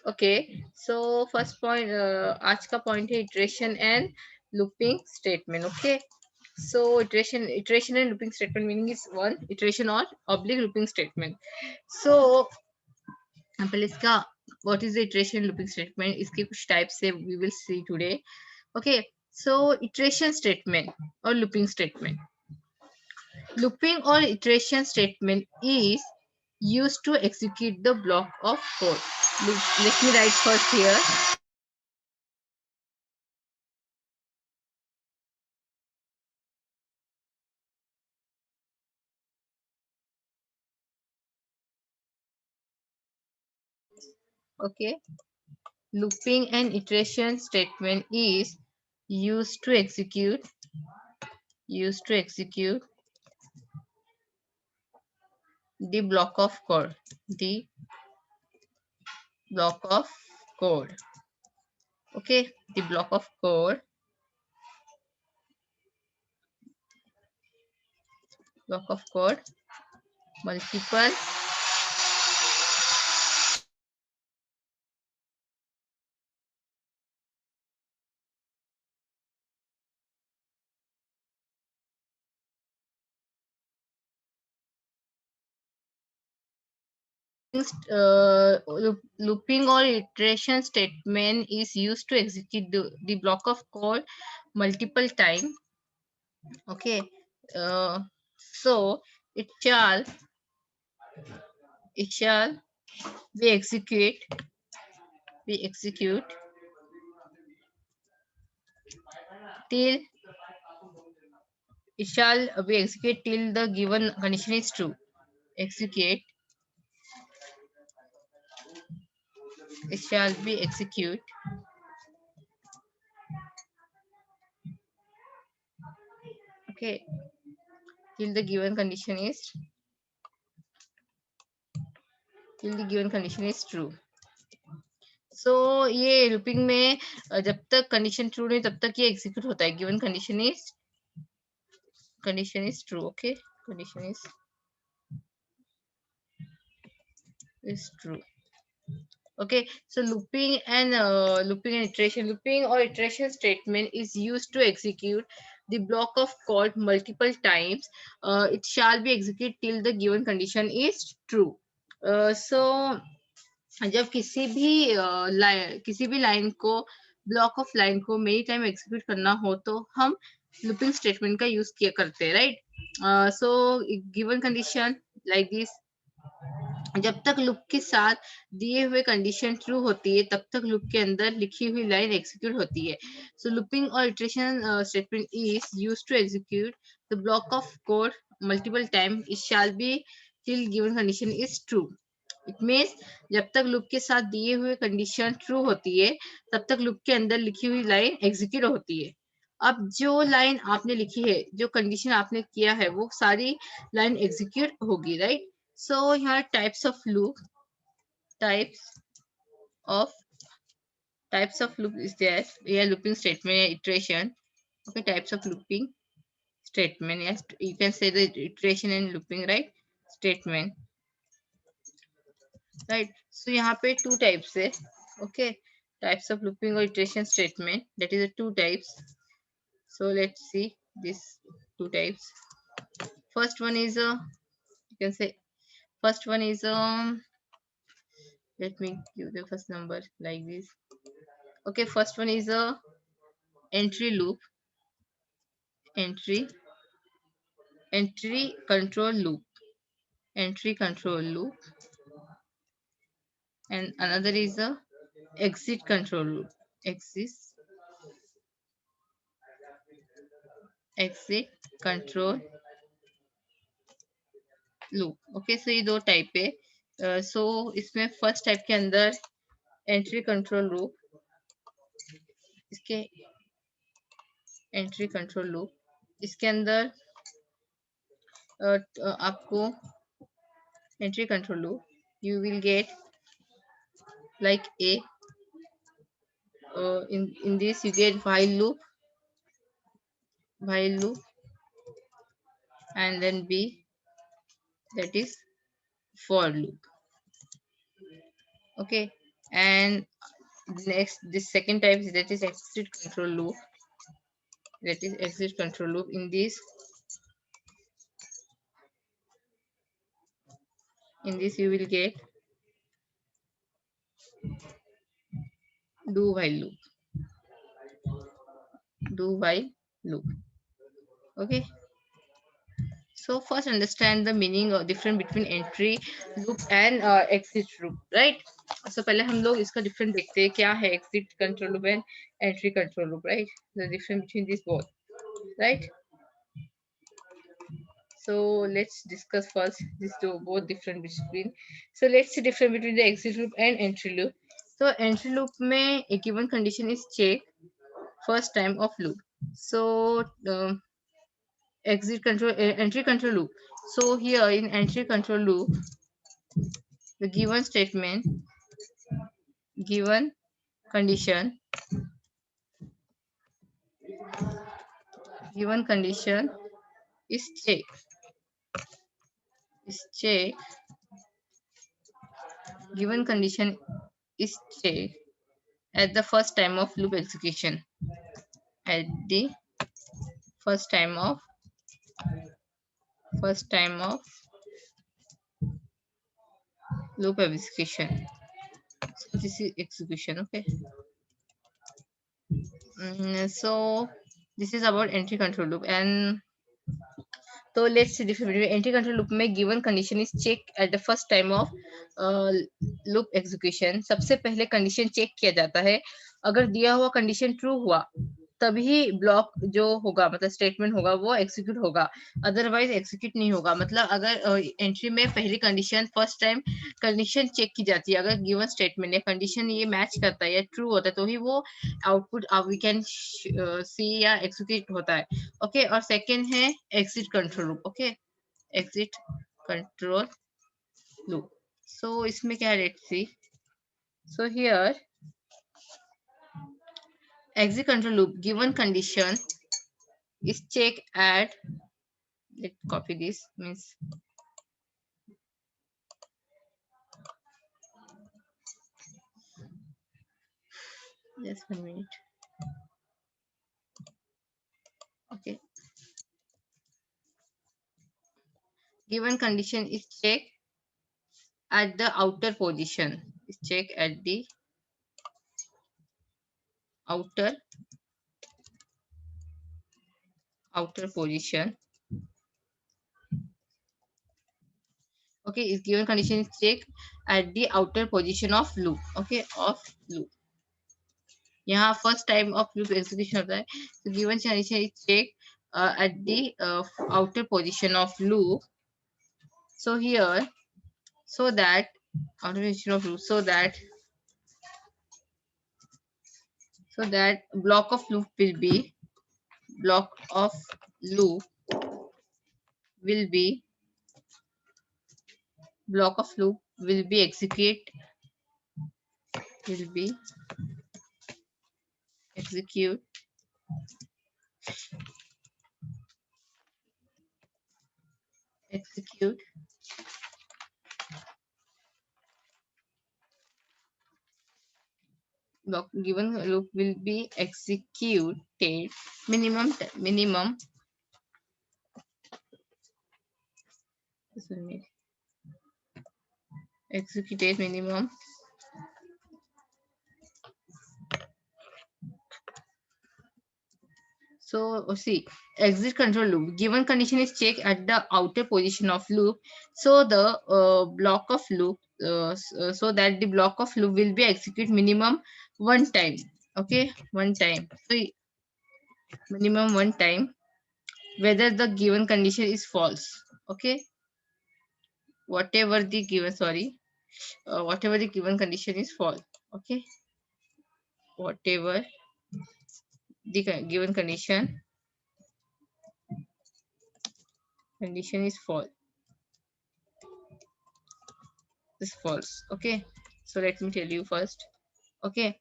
Okay, so first point, आज का point है iteration and looping statement. Okay, so iteration and looping statement meaning is one iteration or oblique looping statement. So पहले इसका what is the iteration looping statement, इसके कुछ types है we will see today. Okay, so iteration statement or looping statement. Looping or iteration statement is used to execute the block of code. Let me write first here. Okay, looping and iteration statement is used to execute the block of code. The block of code. Okay, the block of code. Block of code. Multiple looping or iteration statement is used to execute the block of code multiple time. Okay, so it shall be execute till it shall be execute till the given condition is true. Execute it shall be execute okay till the given condition is true. So ये looping में जब तक condition true नहीं तब तक ये execute होता है given condition is true. Okay, condition is true. Okay, so looping and looping or iteration statement is used to execute the block of code multiple times. It shall be executed till the given condition is true. So जब किसी भी line को block of line को many time execute करना हो तो हम looping statement का यूज किया करते हैं, right. So given condition like this, जब तक लूप के साथ दिए हुए कंडीशन ट्रू होती है तब तक लूप के अंदर लिखी हुई लाइन एग्जीक्यूट होती है. सो लूपिंग और iteration statement is used to execute the block of code multiple time. It shall be till given condition is true. It means जब तक लूप के साथ दिए हुए कंडीशन ट्रू होती है तब तक लूप के अंदर लिखी हुई लाइन एग्जीक्यूट होती है. अब जो लाइन आपने लिखी है, जो कंडीशन आपने किया है, वो सारी लाइन एग्जीक्यूट होगी, right. So here types of loop is there. Yeah, looping statement, iteration. Okay, types of looping statement. Yes, you can say the iteration and looping, right? Statement, right? So यहाँ पे two types है. Okay, types of looping or iteration statement. That is the two types. So let's see these two types. First one is you can say first one is let me give the first number like this. Okay, first one is a entry loop, entry control loop, entry control loop, and another is a exit control loop, exit control loop. Okay, so ये दो type है. सो इसमें first type के अंदर entry control loop, इसके entry control loop इसके अंदर आपको entry control loop you will get like a in this you get while loop, and then b, that is for loop. Okay, And next, this second type, that is exit control loop. That is exit control loop. In this you will get do while loop. Do while loop. Okay. So first understand the meaning or difference between entry loop and exit loop, right? So पहले हम लोग इसका difference देखते हैं क्या है exit control loop and entry control loop, right? The difference between these both, right? So let's discuss first these two both different between. So let's see difference between the exit loop and entry loop. So entry loop में a given condition is check first time of loop. So exit control entry control loop. So here in entry control loop, the given statement, given condition, given condition is check, is check, given condition is check at the first time of loop execution, at the first time of loop execution. So this is execution, okay. So this is about entry control loop. And तो let's see difference between entry control loop में given condition is check at the first time of loop execution. सबसे पहले condition check किया जाता है. अगर दिया हुआ condition true हुआ तभी ब्लॉक जो होगा मतलब स्टेटमेंट होगा वो एग्जीक्यूट होगा, अदरवाइज एग्जीक्यूट नहीं होगा. मतलब अगर एंट्री में पहली condition first time condition check की जाती है, अगर गिवन स्टेटमेंट या कंडीशन ये मैच करता है या ट्रू होता है तो ही वो आउटपुट वी कैन सी या एग्जीक्यूट होता है. ओके. और सेकंड है exit control loop. Okay. Exit control loop. So इसमें क्या है, let's see. So here exit control loop given condition is check at, let's copy this, means just 1 minute. Okay. Given condition is check at the outer position, is check at the outer position. Okay. Is given condition is check at the outer position of loop. Okay. Of loop. यहाँ first time of loop execution होता है. तो given condition is check at the outer position of loop. So here, so that outer position of loop, so that block of loop will be will be block of loop will be will be execute execute block given loop will be executed minimum this will make executed minimum so see exit control loop given condition is checked at the outer position of loop, so the block of loop so that the block of loop will be executed minimum one time. Okay, one time. So minimum one time whether the given condition is false. Okay, whatever the given whatever the given condition is false. Okay, whatever the given condition is false. Okay, so let me tell you first. Okay,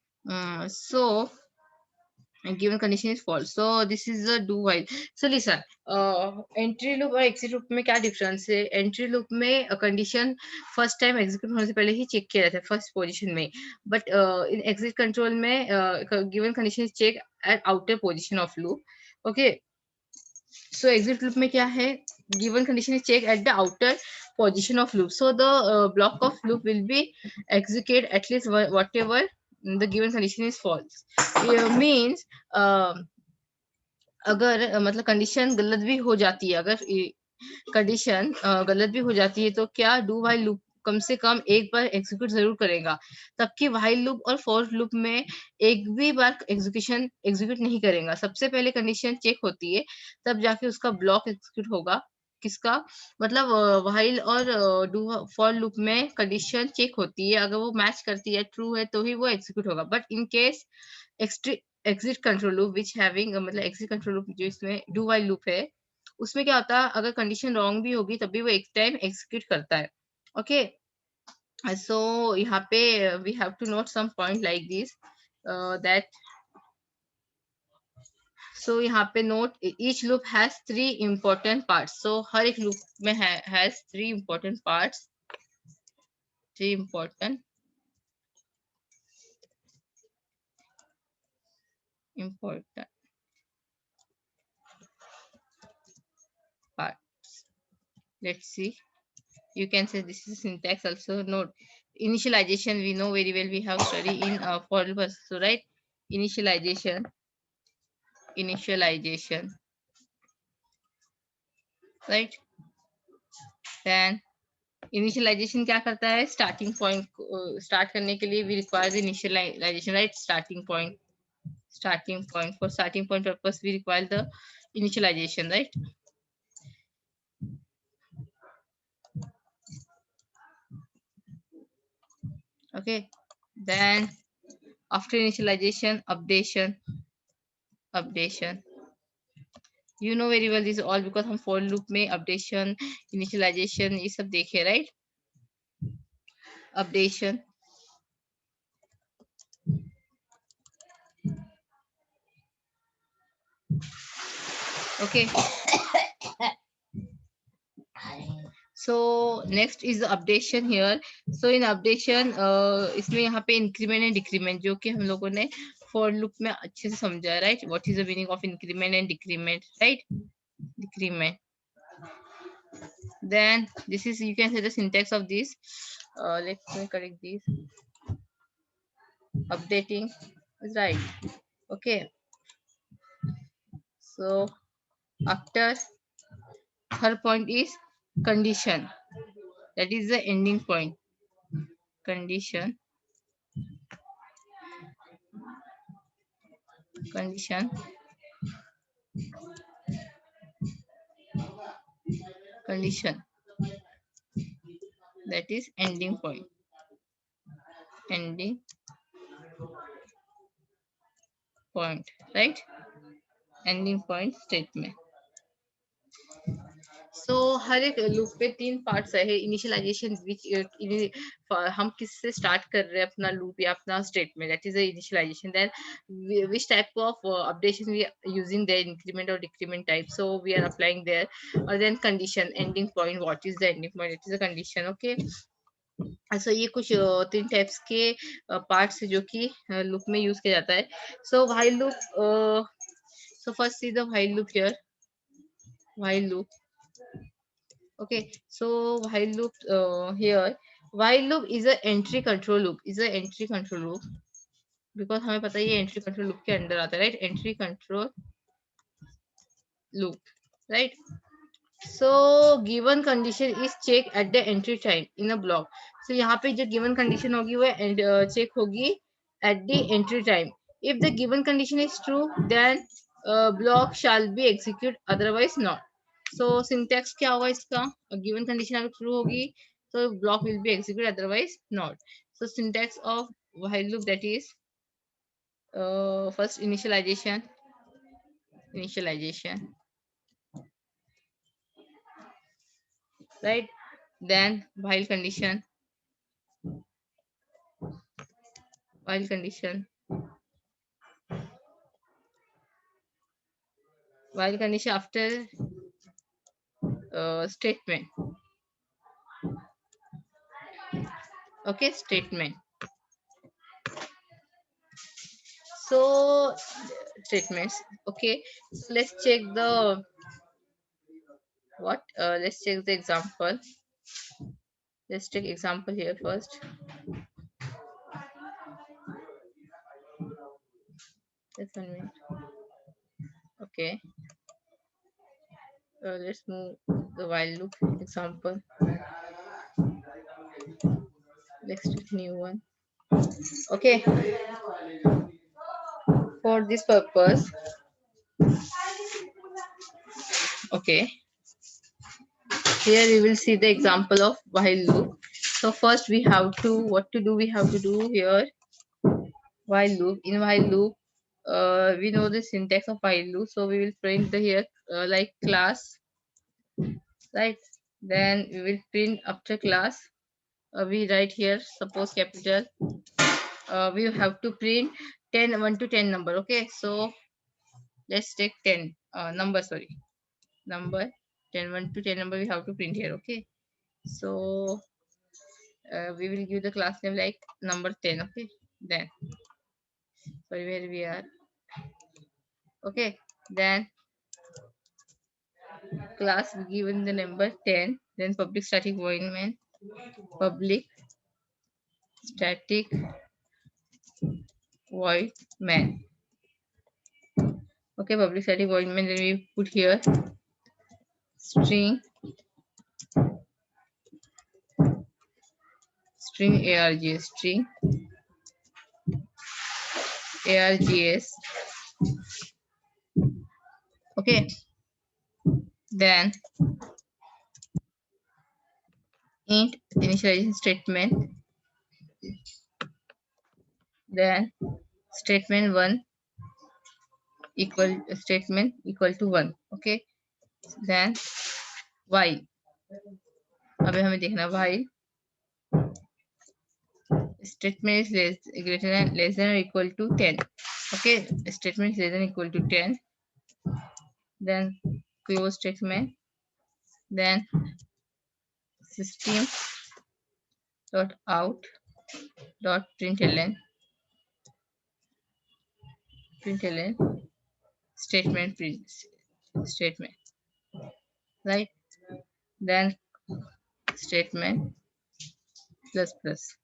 so and given condition is false. So this is the do while. So listen, entry loop और exit loop में क्या difference है? Entry loop में condition first time execute होने से पहले ही check किया जाता है first position में, but in exit control में given condition is check at outer position of loop. Okay, so exit loop में क्या है? Given condition is check at the outer position of loop. So the block of loop will be execute at least whatever the given condition is false. Means अगर मतलब condition गलत भी हो जाती है, अगर कंडीशन गलत भी हो जाती है तो क्या डू व्हाइल लूप कम से कम एक बार एग्जीक्यूट जरूर करेगा, तबकि व्हाइल लूप और फॉर लूप में एक भी बार एग्जीक्यूशन एग्जीक्यूट नहीं करेगा। सबसे पहले कंडीशन चेक होती है, तब जाके उसका ब्लॉक एग्जीक्यूट होगा। किसका मतलब व्हाइल और डू फॉर लूप में कंडीशन चेक होती है, अगर वो मैच करती है ट्रू है तो ही वो एग्जीक्यूट होगा। But in case exit control loop which having मतलब एग्जिट कंट्रोल लूप जो इसमें डू व्हाइल लूप है, उसमें क्या होता है अगर कंडीशन रॉन्ग भी होगी तब भी वो एक टाइम एग्जीक्यूट करता है। ओके, सो यहाँ पे we have to note some point like this that. So यहाँ पे note each loop has three important parts. So हर एक लूप में has three important parts, three important important parts. Let's see. You can say this is syntax also. Note initialization, we know very well, we have studied in for loop also, right? Initialization, right? Then initialization क्या करता है? Starting point start करने के लिए we require the initialization, right? Starting point for starting point purpose we require the initialization, right? Okay, then after initialization, updation. You know very well this all because हम for loop में updation, initialization ये सब देखे, right? Updation, okay. So next is the updation here. So in updation इसमें यहाँ पे increment and decrement जो कि हम लोगों ने for loop में अच्छे से समझा, right? What is the meaning of increment and decrement, right? Decrement. Then this is, you can say, the syntax of this. Let me correct this. Updating is right. Okay. So after third point is condition. That is the ending point. Condition. Condition. Condition. That is ending point. Ending point. Right? Ending point statement. सो हर एक loop पे तीन parts है। Initialisation विच हम किससे start कर रहे हैं अपना लूप या अपना statement, that is the initialization. Then which type of updation we are using there, increment और decrement type, so we are applying there. और then condition, ending point, what is the ending point, it is a condition. Okay, so ये कुछ तीन types के parts है जो कि loop में यूज किया जाता है। सो while loop, so first see the while loop here, while loop. Okay, so while loop here, while loop is a entry control loop, is a entry control loop, because हमें पता है ये entry control loop के अंदर आता है, right? Entry control loop, right? So given condition is check at the entry time in a block. So यहाँ पे जो given condition होगी वो check होगी at the entry time. If the given condition is true, then block shall be executed, otherwise not. So syntax क्या होगा इसका? Given condition अगर true होगी तो block will be executed, otherwise not. So syntax of while loop, that is first initialization, right? Then while condition, while condition after statement. Okay, statement. So statements. Okay, so let's check the what? Let's check the example. Let's take example here first. Just 1 minute. Okay. Let's move the while loop example. Let's take new one. Okay. For this purpose. Okay. Here we will see the example of while loop. So first we have to what to do. We have to do here while loop. In while loop, we know the syntax of while loop. So we will print the here like class, right? Then we will print after class. We write here suppose capital. We have to print 10 1 to 10 number. Okay, so let's take 10 number. Sorry, number 10 1 to 10 number we have to print here. Okay, so we will give the class name like number 10. Okay, then sorry where we are. Okay, then class given the number 10, then public static void main, public static void main. Okay, public static void main, then we put here string args, string args. Okay, then int initialization statement, then statement 1 equal to 1. Okay, then while अबे हमें देखना while statement is less than or equal to 10. Okay, statement is less than or equal to 10. Then close statement, then system dot out dot println statement statement, right? Then statement plus plus,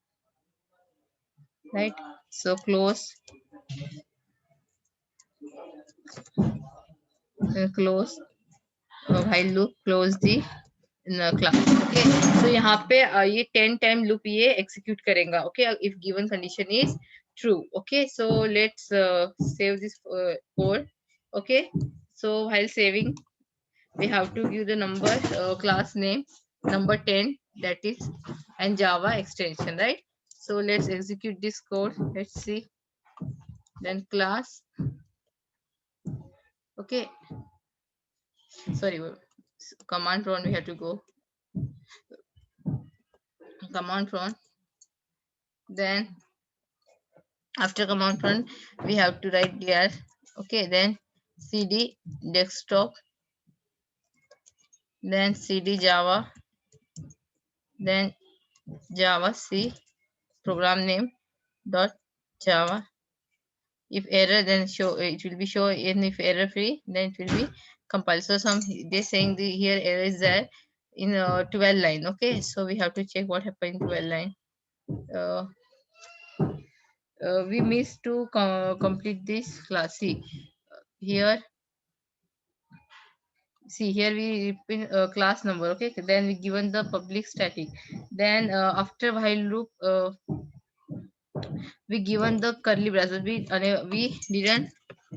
right? So close close while loop, close the class. Okay, so यहाँ पे ये 10 time loop ये execute करेगा. Okay, if given condition is true. Okay, so let's save this code. Okay, so while saving we have to give the number class name number 10, that is, and Java extension, right? So let's execute this code. Let's see. Then class. Okay, sorry, command prompt we have to go. Command prompt, then after command prompt we have to write there. Okay, then cd desktop, then cd java, then java c program name dot java. If error, then show it will be show, and if error free, then it will be compiled. So some they saying the here error is there in 12 line. Okay, so we have to check what happened in 12 line. uh, we missed to complete this class. Here see here we repeat class number. Okay, then we given the public static, then after while loop we given the curly braces, we didn't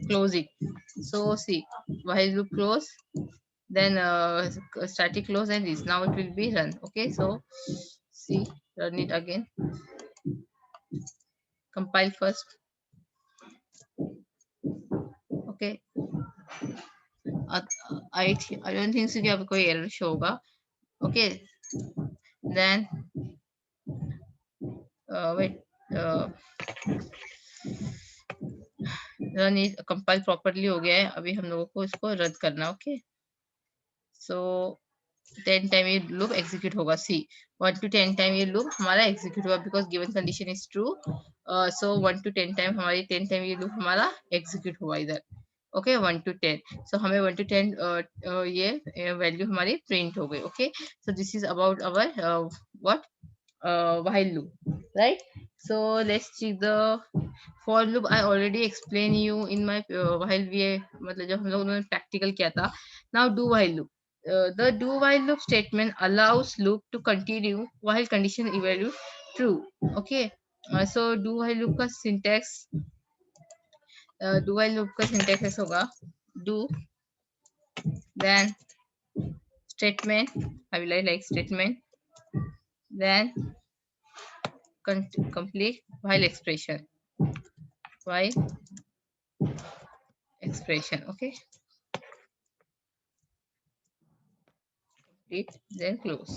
close it. So see, while loop close, then static close, and this now it will be run. Okay, so see, run it again, compile first. Okay, I don't think so कि आपको कोई error show होगा. Okay, then wait, uh, run is compile properly हो गया है, अभी हम लोगों को इसको रद्द करना। ओके, सो 10 टाइम ये लूप एग्जीक्यूट होगा। सी 1 to 10 टाइम ये लूप हमारा एग्जीक्यूट होगा because given condition is true. So 1 to 10 time हमारी 10 टाइम ये लूप हमारा एग्जीक्यूट हुआ इधर। ओके, 1 to 10, सो हमें 1 to 10 ये वैल्यू हमारी प्रिंट हो गई। Okay, so this is about our what while loop, right? So let's check the for loop. I already explained you in my while we मतलब जब हम लोगों ने practical किया था। Now do while loop. The do while loop statement allows loop to continue while condition evaluate true. Okay, so do while loop का syntax do while loop का syntax ऐसा होगा do then statement, I will like statement then complete while expression, while expression. Okay, complete then close.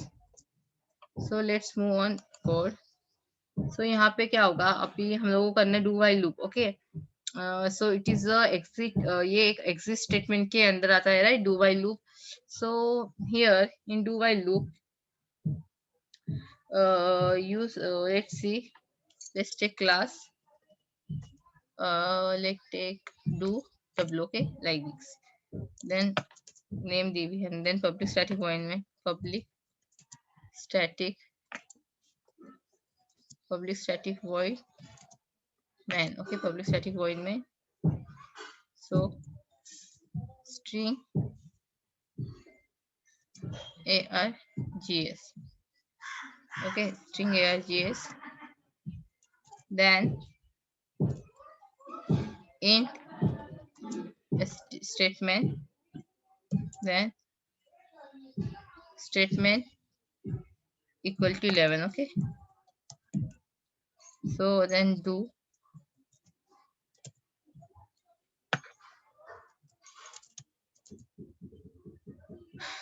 So let's move on code. So यहाँ पे क्या होगा, अभी हम लोगों को करना है do while loop. Okay, so it is a exit, ये एक exit statement के अंदर आता है, right? Do while loop. So here in do while loop use let's see, let's take class, let's take do w. Okay, like this, then name db and then public static void में static public static void main. Okay, public static void में so string args. Okay, string args, then int statement, then statement equal to 11. Okay, so then do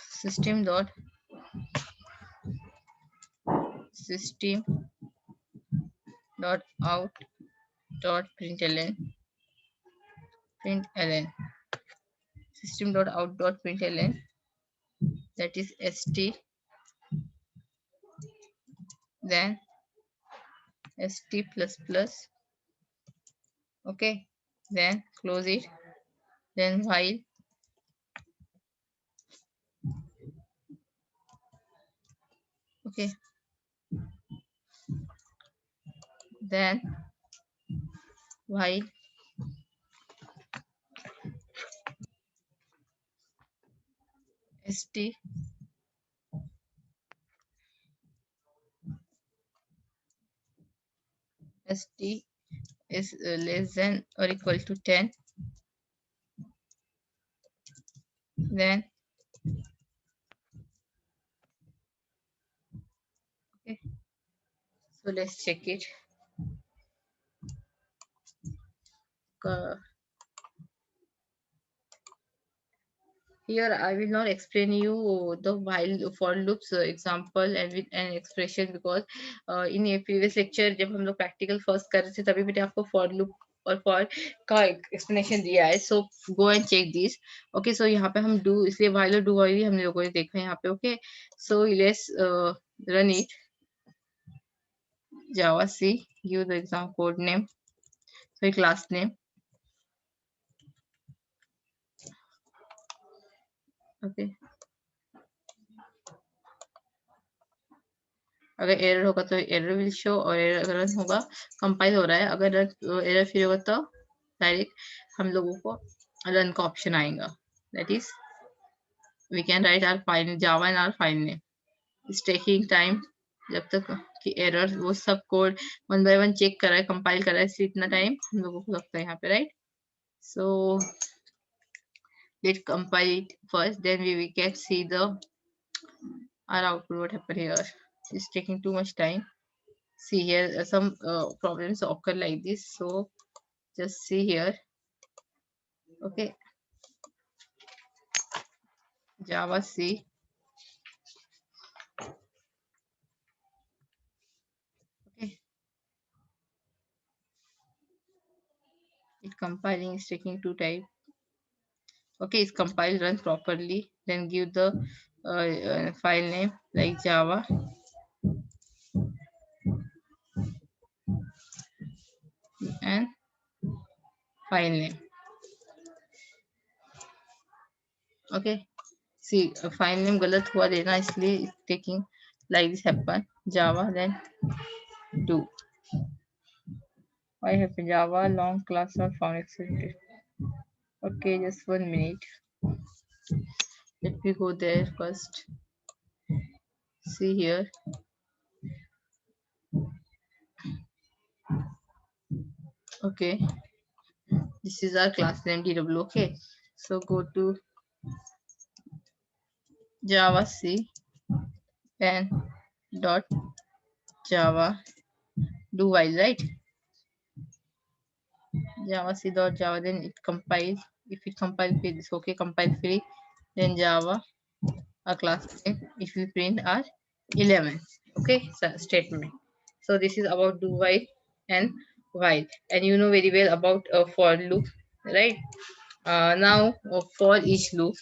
system dot out dot println system dot out dot println, that is st, then st plus plus. Okay, then close it, then while. Okay, then while st is less than or equal to 10, then okay, so let's check it. Here I will not explain you the while for loops example and with an expression because in a previous lecture जब हम लोग practical first कर रहे थे तभी मैंने आपको for loop और for का explanation दिया है, so go and check this. Okay, so यहाँ पे हम do इसलिए while और do while हम लोगों ने देखा है यहाँ पे. Okay, so let's run it. Java C, give the exam code name, so class name. Okay, अगर एरर होगा तो एरर विल शो, और एरर रन होगा कंपाइल हो रहा है, अगर एरर फ्री होगा तो डायरेक्ट हम लोगों को रन का ऑप्शन आएगा, that is we can write our file Java in our file name. It's taking time, जब तक कि एरर वो सब code one by one check कर रहा है, कंपाइल कर रहा है, इसलिए इतना टाइम हम लोगों को लगता है यहाँ पे, right? So let compile it first, then we can see the our output. What happened here? It's taking too much time. See here, some problems occur like this, so just see here. Okay, Java C. Okay, It compiling is taking two type. Okay, it's compiled, run properly, then give the file name like Java and file name. Okay, see file name गलत हुआ देना इसलिए it's taking like this happen Java then do. I have Java long class or found accident. Okay, just 1 minute. Let me go there first. See here. Okay, this is our class name DW. Okay, so go to Java C and dot Java do while, right? Java C dot Java, then it compiles. If it compiles free, it's okay, compile free. Then Java a class name. If we print our 11, okay, so statement. So this is about do while and while, and you know very well about for loop, right? Now for each loop,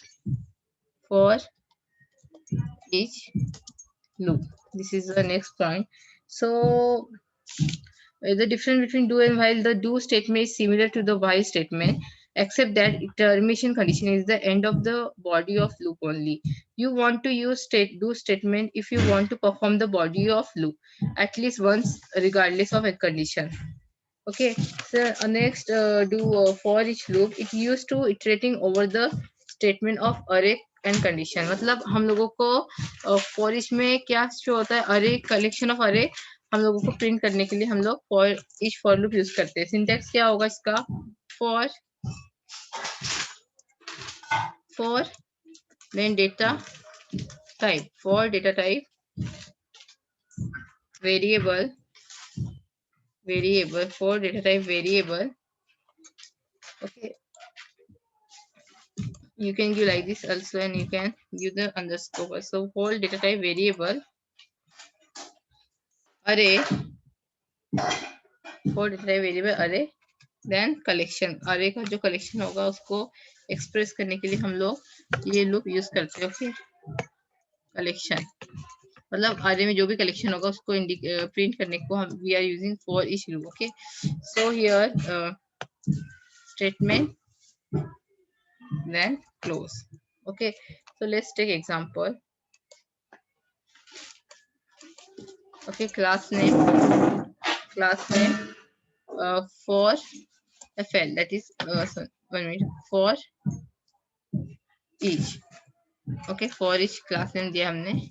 for each loop. This is the next point. So the difference between do and while, the do statement is similar to the while statement, except that termination condition is the end of the body of loop only. You want to use do statement if you want to perform the body of loop at least once, regardless of a condition. Okay, so next do for each loop. It used to iterating over the statement of array and condition. मतलब हम लोगों को for each में क्या show होता है, array collection of array हम लोगों को प्रिंट करने के लिए हम लोग for each for loop use करते हैं. सिंटेक्स क्या होगा इसका? for then data type, for data type variable for data type variable. Okay, you can give like this also, and you can give the underscore. So whole data type variable array, for data type variable array, then collection. array का जो collection होगा उसको express करने के लिए हम लोग ये loop यूज करते हैं. ओके, collection मतलब array में जो भी collection होगा उसको print करने को हम we are using for each loop. Okay, so here statement then close. Okay, so let's take example. Okay, class name for fl, that is sorry, 1 minute, for each. Okay, for each class name दिया हमने.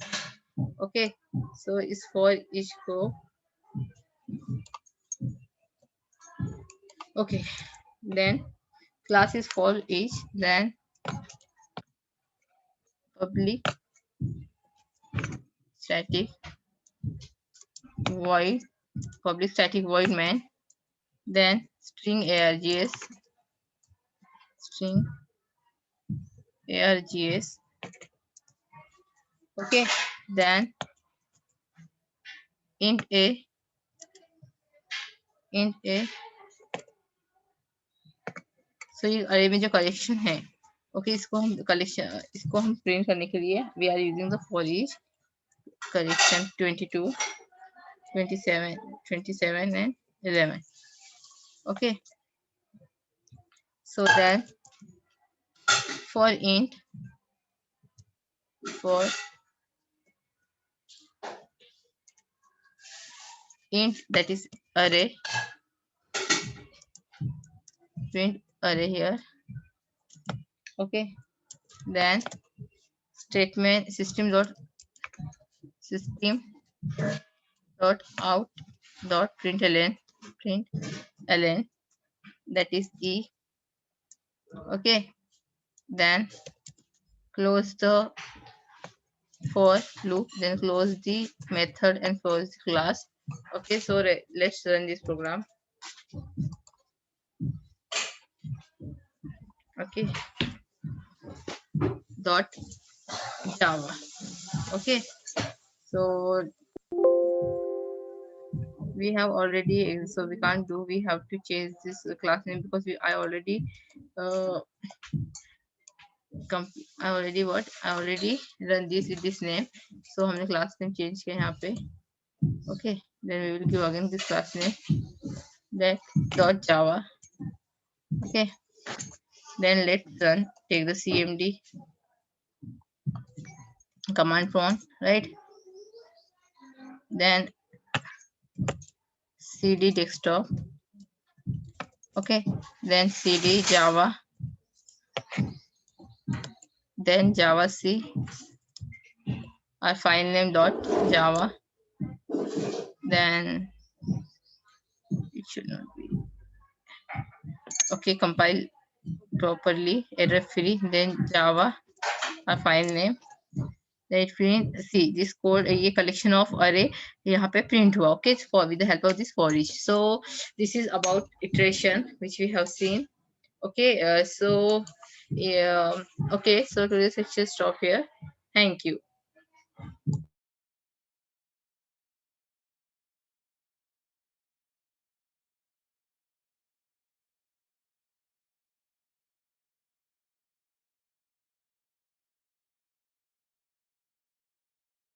Okay, so इस for each को okay, then class is for each, then public static void, public static void main, then string args, string args. Okay, then int a, so ये array में जो collection है, okay, इसको हम collection, इसको हम print करने के लिए we are using the for each collection 22, 27, 27 and 11. Okay, so then for int, for int, that is array, print array here. Okay, then statement system dot out dot println, that is e. Okay, then close the for loop, then close the method and close the class. Okay, so let's run this program. Okay, dot Java. Okay, so We have already, so we can't do. We have to change this class name because I already uh, I already what? I already run this with this name. So हमने class name change किया यहाँ पे. Okay. Then we will give again this class name that dot java. Okay. Then let's run. Take the cmd command prompt, right? Then cd desktop. Okay. Then cd java. Then java c. Our file name dot java. Then it should not be okay. Compile properly, error free. Then java, our file name. Then print. See this code. ये collection of array यहाँ पे print हुआ. Okay, for with the help of this for each. So this is about iteration which we have seen. Okay, so yeah, okay. So today's lecture stop here. Thank you.